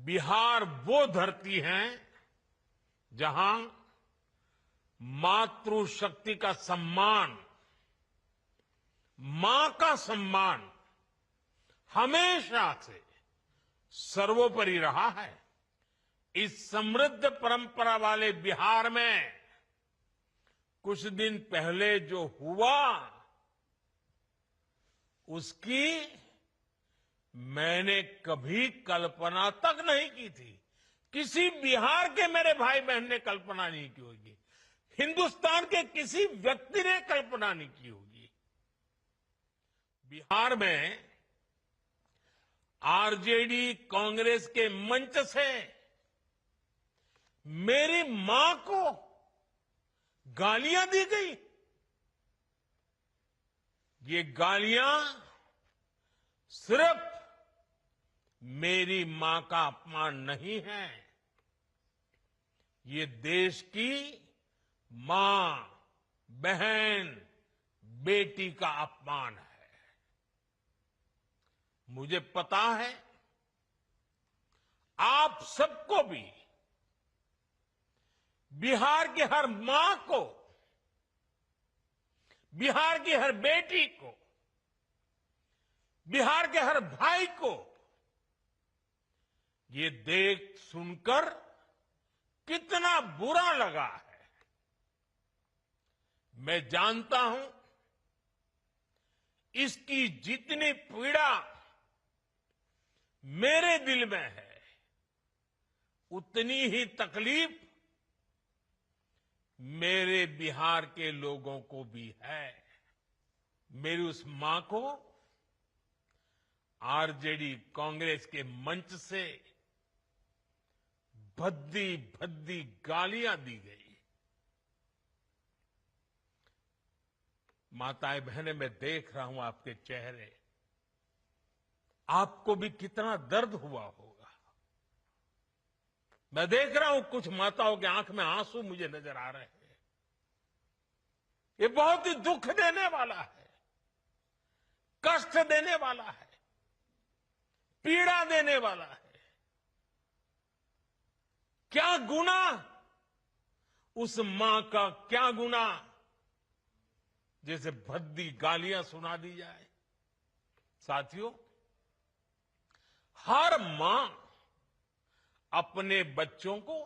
बिहार वो धरती है जहां मातृशक्ति का सम्मान, मां का सम्मान हमेशा से सर्वोपरि रहा है। इस समृद्ध परंपरा वाले बिहार में कुछ दिन पहले जो हुआ, उसकी मैंने कभी कल्पना तक नहीं की थी। किसी बिहार के मेरे भाई बहन ने कल्पना नहीं की होगी, हिंदुस्तान के किसी व्यक्ति ने कल्पना नहीं की होगी। बिहार में आरजेडी कांग्रेस के मंच से मेरी मां को गालियां दी गई। ये गालियां सिर्फ मेरी मां का अपमान नहीं है, ये देश की मां, बहन, बेटी का अपमान है। मुझे पता है आप सबको भी, बिहार की हर मां को, बिहार की हर बेटी को, बिहार के हर भाई को ये देख सुनकर कितना बुरा लगा है। मैं जानता हूं इसकी जितनी पीड़ा मेरे दिल में है, उतनी ही तकलीफ मेरे बिहार के लोगों को भी है। मेरी उस मां को आरजेडी कांग्रेस के मंच से भद्दी भद्दी गालियां दी गई। माताएं बहनें, मैं देख रहा हूं आपके चेहरे, आपको भी कितना दर्द हुआ होगा। मैं देख रहा हूं कुछ माताओं की आंख में आंसू मुझे नजर आ रहे हैं। ये बहुत ही दुख देने वाला है, कष्ट देने वाला है, पीड़ा देने वाला है। क्या गुनाह उस मां का, क्या गुनाह जैसे भद्दी गालियां सुना दी जाए। साथियों, हर मां अपने बच्चों को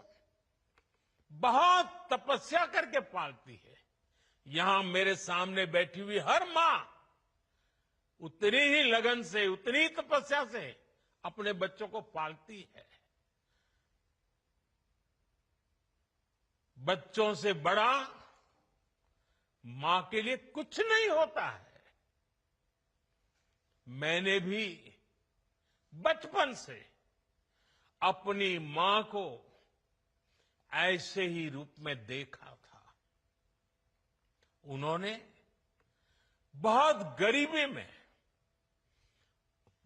बहुत तपस्या करके पालती है। यहां मेरे सामने बैठी हुई हर मां उतनी ही लगन से, उतनी ही तपस्या से अपने बच्चों को पालती है। बच्चों से बड़ा मां के लिए कुछ नहीं होता है। मैंने भी बचपन से अपनी मां को ऐसे ही रूप में देखा था। उन्होंने बहुत गरीबी में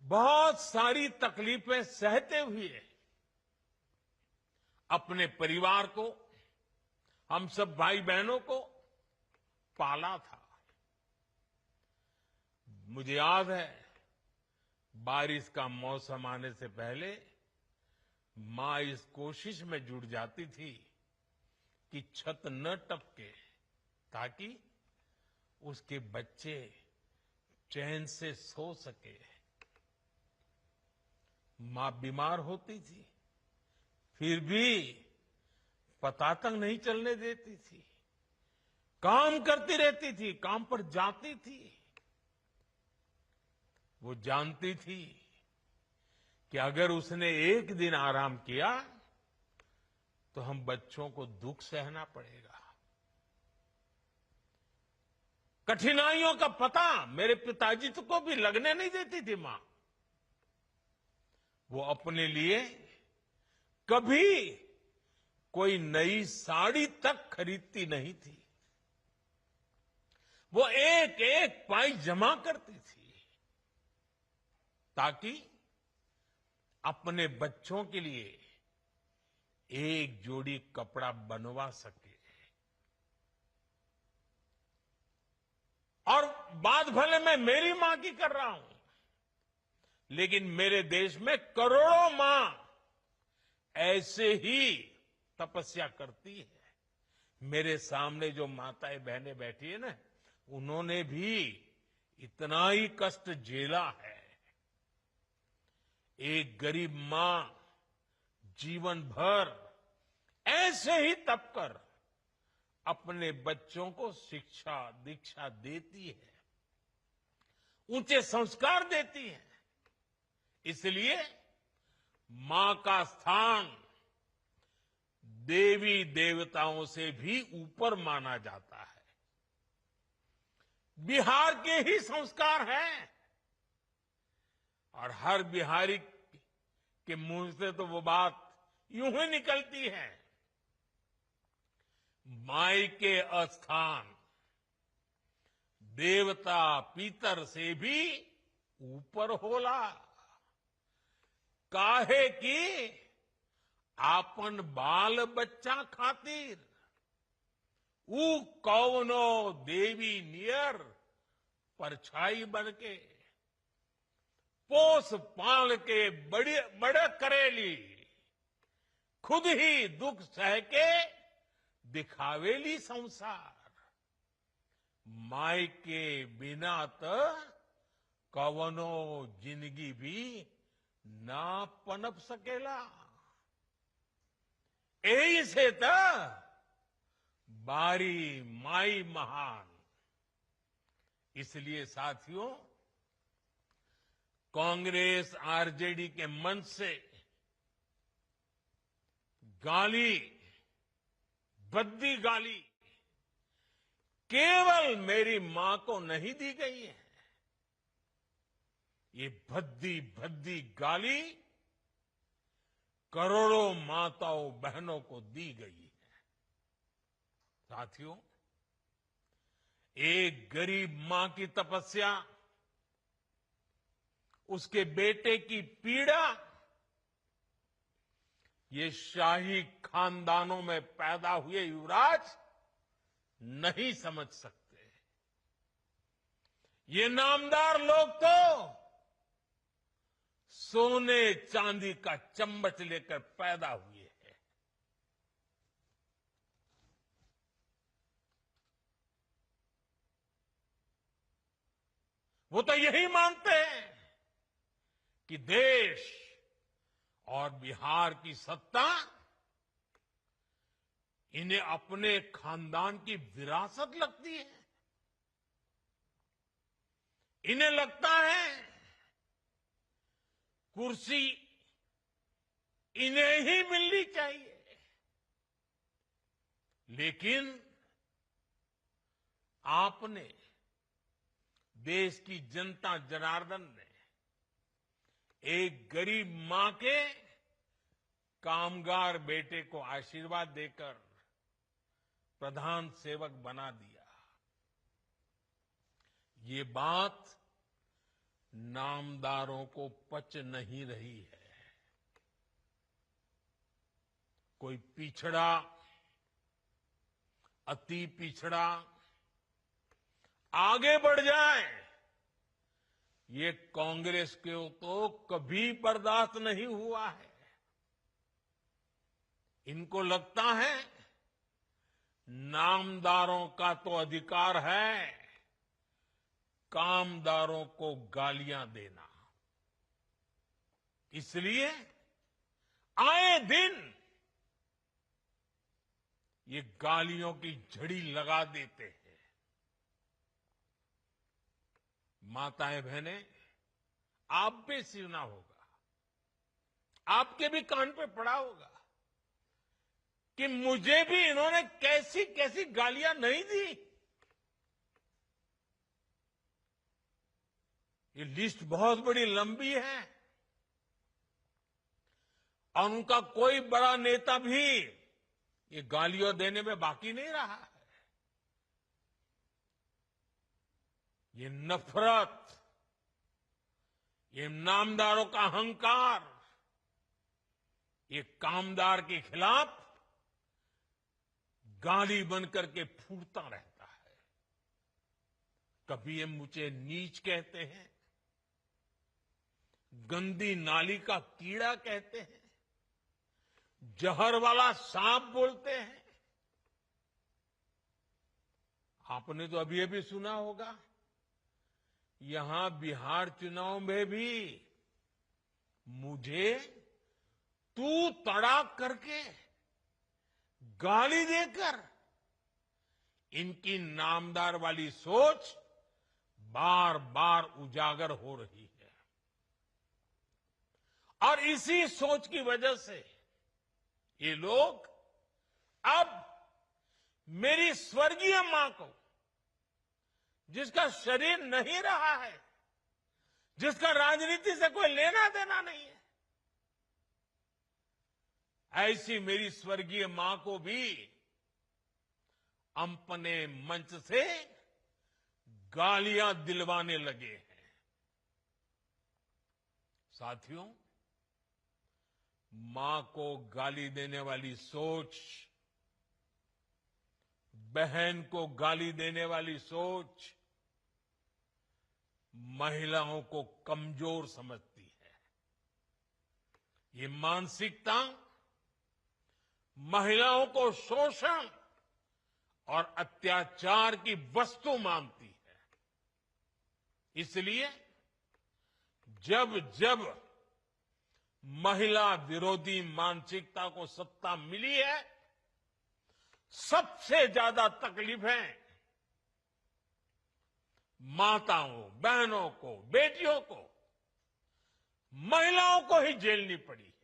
बहुत सारी तकलीफें सहते हुए अपने परिवार को, हम सब भाई बहनों को पाला था। मुझे याद है, बारिश का मौसम आने से पहले मां इस कोशिश में जुट जाती थी कि छत न टपके, ताकि उसके बच्चे चैन से सो सके। मां बीमार होती थी, फिर भी पता तक नहीं चलने देती थी, काम करती रहती थी, काम पर जाती थी। वो जानती थी कि अगर उसने एक दिन आराम किया तो हम बच्चों को दुख सहना पड़ेगा। कठिनाइयों का पता मेरे पिताजी को भी लगने नहीं देती थी मां। वो अपने लिए कभी कोई नई साड़ी तक खरीदती नहीं थी। वो एक एक पाई जमा करती थी ताकि अपने बच्चों के लिए एक जोड़ी कपड़ा बनवा सके। और बात भले मैं मेरी मां की कर रहा हूं, लेकिन मेरे देश में करोड़ों मां ऐसे ही तपस्या करती है। मेरे सामने जो माताएं बहनें बैठी है ना, उन्होंने भी इतना ही कष्ट झेला है। एक गरीब मां जीवन भर ऐसे ही तप कर अपने बच्चों को शिक्षा दीक्षा देती है, ऊंचे संस्कार देती है। इसलिए मां का स्थान देवी देवताओं से भी ऊपर माना जाता है। बिहार के ही संस्कार हैं और हर बिहारी के मुंह से तो वो बात यूं ही निकलती है, माई के अस्थान देवता पितर से भी ऊपर होला। काहे की आपन बाल बच्चा खातिर ऊ कौनो देवी नियर परछाई बनके पोस पाल के बड़े करेली, खुद ही दुख सह के दिखावेली संसार। माई के बिना तो कवनो जिंदगी भी ना पनप सकेला। यही से तो बारी माई महान। इसलिए साथियों, कांग्रेस आरजेडी के मंच से गाली, भद्दी गाली केवल मेरी मां को नहीं दी गई है। ये भद्दी भद्दी गाली करोड़ों माताओं बहनों को दी गई है। साथियों, एक गरीब मां की तपस्या, उसके बेटे की पीड़ा, ये शाही खानदानों में पैदा हुए युवराज नहीं समझ सकते। ये नामदार लोग तो सोने चांदी का चम्मच लेकर पैदा हुए हैं। वो तो यही मानते हैं कि देश और बिहार की सत्ता इन्हें अपने खानदान की विरासत लगती है। इन्हें लगता है कुर्सी इन्हें ही मिलनी चाहिए। लेकिन आपने, देश की जनता जनार्दन ने एक गरीब मां के कामगार बेटे को आशीर्वाद देकर प्रधान सेवक बना दिया। ये बात नामदारों को पच नहीं रही है। कोई पिछड़ा, अति पिछड़ा आगे बढ़ जाए, ये कांग्रेस को तो कभी बर्दाश्त नहीं हुआ है। इनको लगता है नामदारों का तो अधिकार है कामदारों को गालियां देना। इसलिए आए दिन ये गालियों की झड़ी लगा देते हैं। माताएं बहनें, आप भी सुना होगा, आपके भी कान पे पड़ा होगा कि मुझे भी इन्होंने कैसी कैसी गालियां नहीं दी। ये लिस्ट बहुत बड़ी लंबी है और उनका कोई बड़ा नेता भी ये गालियां देने में बाकी नहीं रहा है। ये नफरत, ये नामदारों का अहंकार, ये कामदार के खिलाफ गाली बनकर के फूटता रहता है। कभी ये मुझे नीच कहते हैं, गंदी नाली का कीड़ा कहते हैं, जहर वाला सांप बोलते हैं। आपने तो अभी अभी सुना होगा, यहां बिहार चुनाव में भी मुझे तू तड़ाक करके गाली देकर इनकी नामदार वाली सोच बार बार उजागर हो रही है। और इसी सोच की वजह से ये लोग अब मेरी स्वर्गीय मां को, जिसका शरीर नहीं रहा है, जिसका राजनीति से कोई लेना देना नहीं है, ऐसी मेरी स्वर्गीय मां को भी अपने मंच से गालियां दिलवाने लगे हैं। साथियों, मां को गाली देने वाली सोच, बहन को गाली देने वाली सोच महिलाओं को कमजोर समझती है। ये मानसिकता महिलाओं को शोषण और अत्याचार की वस्तु मानती है। इसलिए जब जब महिला विरोधी मानसिकता को सत्ता मिली है, सबसे ज्यादा तकलीफें माताओं, बहनों को, बेटियों को, महिलाओं को ही झेलनी पड़ी।